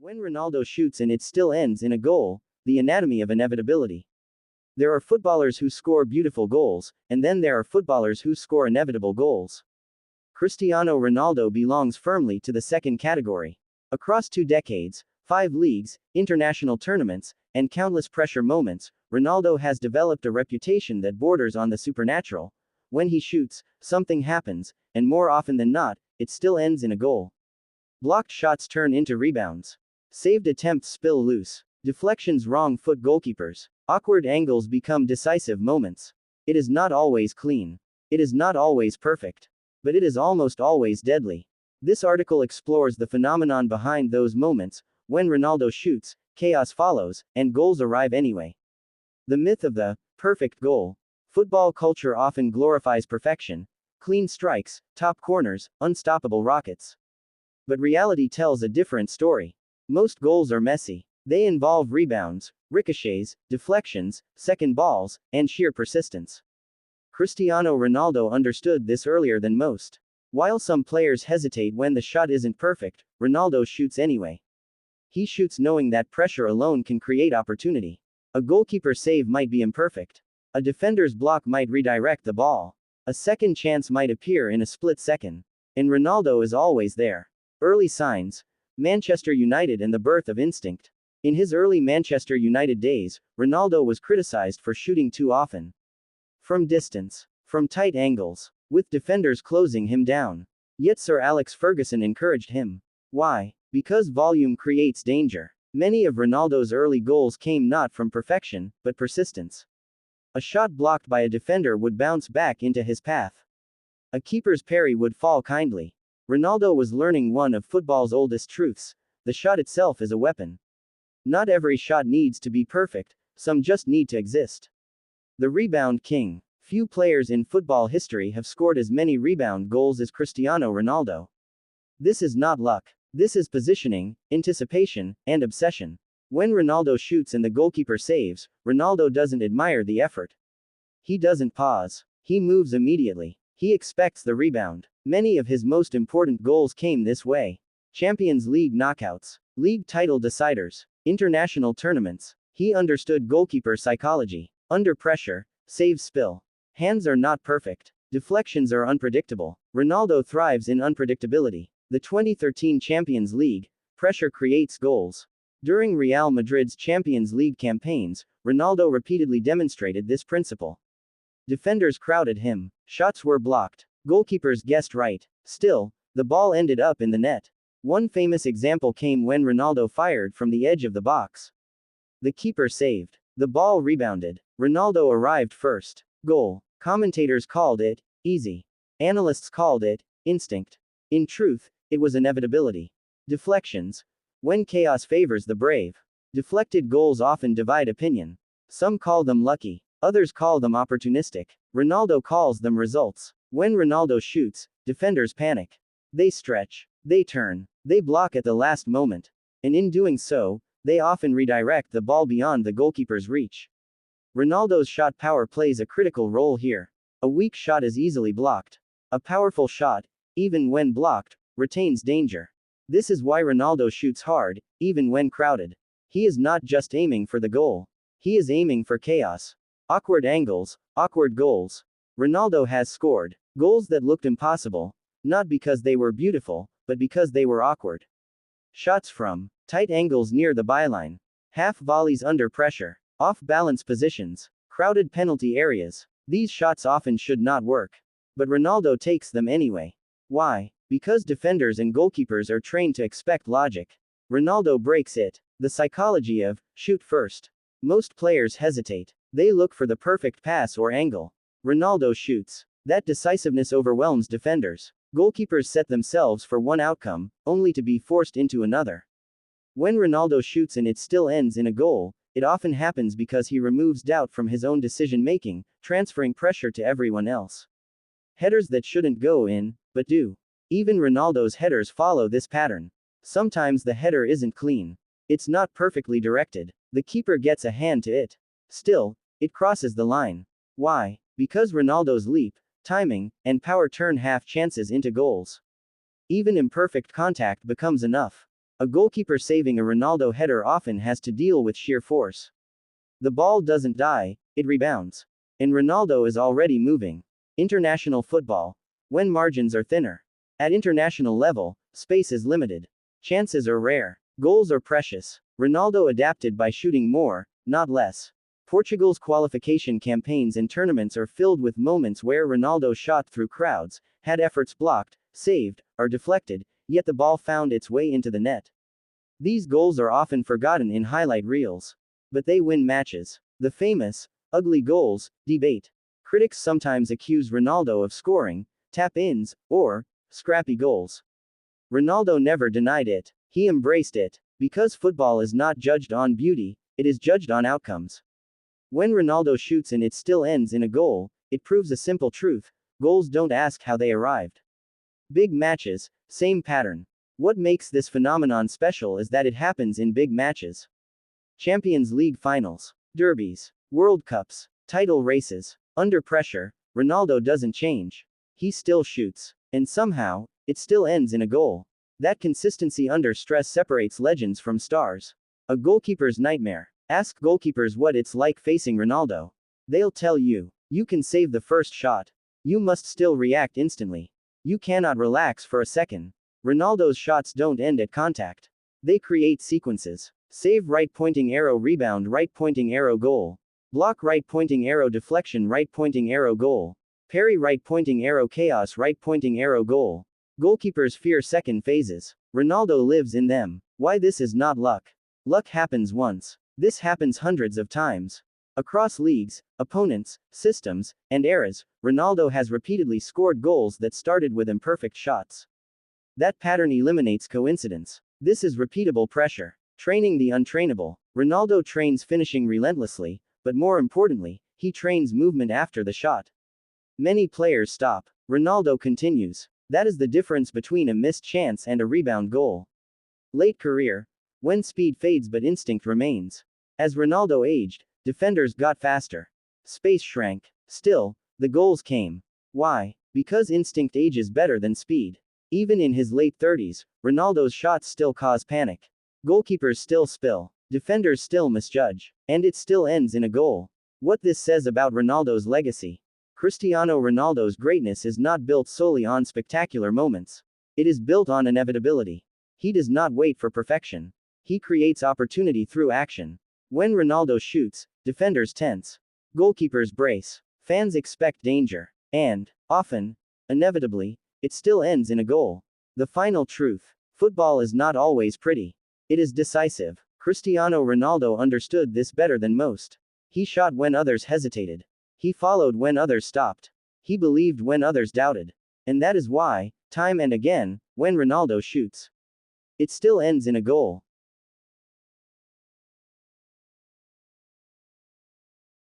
When Ronaldo shoots and it still ends in a goal, the anatomy of inevitability. There are footballers who score beautiful goals, and then there are footballers who score inevitable goals. Cristiano Ronaldo belongs firmly to the second category. Across 2 decades, 5 leagues, international tournaments, and countless pressure moments, Ronaldo has developed a reputation that borders on the supernatural. When he shoots, something happens, and more often than not, it still ends in a goal. Blocked shots turn into rebounds. Saved attempts spill loose. Deflections wrong foot goalkeepers. Awkward angles become decisive moments. It is not always clean. It is not always perfect. But it is almost always deadly. This article explores the phenomenon behind those moments. When Ronaldo shoots, chaos follows, and goals arrive anyway. The myth of the perfect goal. Football culture often glorifies perfection, clean strikes, top corners, unstoppable rockets. But reality tells a different story. Most goals are messy. They involve rebounds, ricochets, deflections, second balls, and sheer persistence. Cristiano Ronaldo understood this earlier than most. While some players hesitate when the shot isn't perfect, Ronaldo shoots anyway. He shoots knowing that pressure alone can create opportunity. A goalkeeper's save might be imperfect. A defender's block might redirect the ball. A second chance might appear in a split second. And Ronaldo is always there. Early signs. Manchester United and the birth of instinct. In his early Manchester United days, Ronaldo was criticized for shooting too often. From distance. From tight angles. With defenders closing him down. Yet Sir Alex Ferguson encouraged him. Why? Because volume creates danger. Many of Ronaldo's early goals came not from perfection, but persistence. A shot blocked by a defender would bounce back into his path. A keeper's parry would fall kindly. Ronaldo was learning one of football's oldest truths. The shot itself is a weapon. Not every shot needs to be perfect, some just need to exist. The rebound king. Few players in football history have scored as many rebound goals as Cristiano Ronaldo. This is not luck. This is positioning, anticipation, and obsession. When Ronaldo shoots and the goalkeeper saves, Ronaldo doesn't admire the effort. He doesn't pause. He moves immediately. He expects the rebound. Many of his most important goals came this way. Champions League knockouts, league title deciders, international tournaments. He understood goalkeeper psychology. Under pressure, saves spill. Hands are not perfect. Deflections are unpredictable. Ronaldo thrives in unpredictability. The 2013 Champions League, pressure creates goals. During Real Madrid's Champions League campaigns, Ronaldo repeatedly demonstrated this principle. Defenders crowded him. Shots were blocked. Goalkeepers guessed right. Still, the ball ended up in the net. One famous example came when Ronaldo fired from the edge of the box. The keeper saved. The ball rebounded. Ronaldo arrived first. Goal. Commentators called it easy. Analysts called it instinct. In truth, it was inevitability. Deflections. When chaos favors the brave. Deflected goals often divide opinion. Some call them lucky. Others call them opportunistic. Ronaldo calls them results. When Ronaldo shoots, defenders panic. They stretch. They turn. They block at the last moment. And in doing so, they often redirect the ball beyond the goalkeeper's reach. Ronaldo's shot power plays a critical role here. A weak shot is easily blocked. A powerful shot, even when blocked, retains danger. This is why Ronaldo shoots hard, even when crowded. He is not just aiming for the goal. He is aiming for chaos. Awkward angles, awkward goals. Ronaldo has scored goals that looked impossible, not because they were beautiful, but because they were awkward. Shots from tight angles near the byline. Half volleys under pressure. Off-balance positions. Crowded penalty areas. These shots often should not work. But Ronaldo takes them anyway. Why? Because defenders and goalkeepers are trained to expect logic. Ronaldo breaks it. The psychology of shoot first. Most players hesitate. They look for the perfect pass or angle. Ronaldo shoots. That decisiveness overwhelms defenders. Goalkeepers set themselves for one outcome, only to be forced into another. When Ronaldo shoots and it still ends in a goal, it often happens because he removes doubt from his own decision-making, transferring pressure to everyone else. Headers that shouldn't go in, but do. Even Ronaldo's headers follow this pattern. Sometimes the header isn't clean. It's not perfectly directed. The keeper gets a hand to it. Still, it crosses the line. Why? Because Ronaldo's leap, timing, and power turn half chances into goals. Even imperfect contact becomes enough. A goalkeeper saving a Ronaldo header often has to deal with sheer force. The ball doesn't die, it rebounds. And Ronaldo is already moving. International football. When margins are thinner. At international level, space is limited. Chances are rare. Goals are precious. Ronaldo adapted by shooting more, not less. Portugal's qualification campaigns and tournaments are filled with moments where Ronaldo shot through crowds, had efforts blocked, saved, or deflected, yet the ball found its way into the net. These goals are often forgotten in highlight reels. But they win matches. The famous, ugly goals, debate. Critics sometimes accuse Ronaldo of scoring, tap-ins, or scrappy goals. Ronaldo never denied it. He embraced it. Because football is not judged on beauty, it is judged on outcomes. When Ronaldo shoots and it still ends in a goal, it proves a simple truth: goals don't ask how they arrived. Big matches, same pattern. What makes this phenomenon special is that it happens in big matches. Champions League finals, derbies, World Cups, title races. Under pressure, Ronaldo doesn't change. He still shoots. And somehow, it still ends in a goal. That consistency under stress separates legends from stars. A goalkeeper's nightmare. Ask goalkeepers what it's like facing Ronaldo. They'll tell you. You can save the first shot. You must still react instantly. You cannot relax for a second. Ronaldo's shots don't end at contact. They create sequences. Save, right pointing arrow, rebound, right pointing arrow, goal. Block, right pointing arrow, deflection, right pointing arrow, goal. Parry, right pointing arrow, chaos, right pointing arrow, goal. Goalkeepers fear second phases. Ronaldo lives in them. Why this is not luck. Luck happens once. This happens hundreds of times. Across leagues, opponents, systems, and eras, Ronaldo has repeatedly scored goals that started with imperfect shots. That pattern eliminates coincidence. This is repeatable pressure. Training the untrainable. Ronaldo trains finishing relentlessly, but more importantly, he trains movement after the shot. Many players stop. Ronaldo continues. That is the difference between a missed chance and a rebound goal. Late career. When speed fades but instinct remains. As Ronaldo aged, defenders got faster. Space shrank. Still, the goals came. Why? Because instinct ages better than speed. Even in his late 30s, Ronaldo's shots still cause panic. Goalkeepers still spill. Defenders still misjudge. And it still ends in a goal. What this says about Ronaldo's legacy. Cristiano Ronaldo's greatness is not built solely on spectacular moments. It is built on inevitability. He does not wait for perfection. He creates opportunity through action. When Ronaldo shoots, defenders tense. Goalkeepers brace. Fans expect danger. And, often, inevitably, it still ends in a goal. The final truth. Football is not always pretty. It is decisive. Cristiano Ronaldo understood this better than most. He shot when others hesitated. He followed when others stopped. He believed when others doubted. And that is why, time and again, when Ronaldo shoots, it still ends in a goal.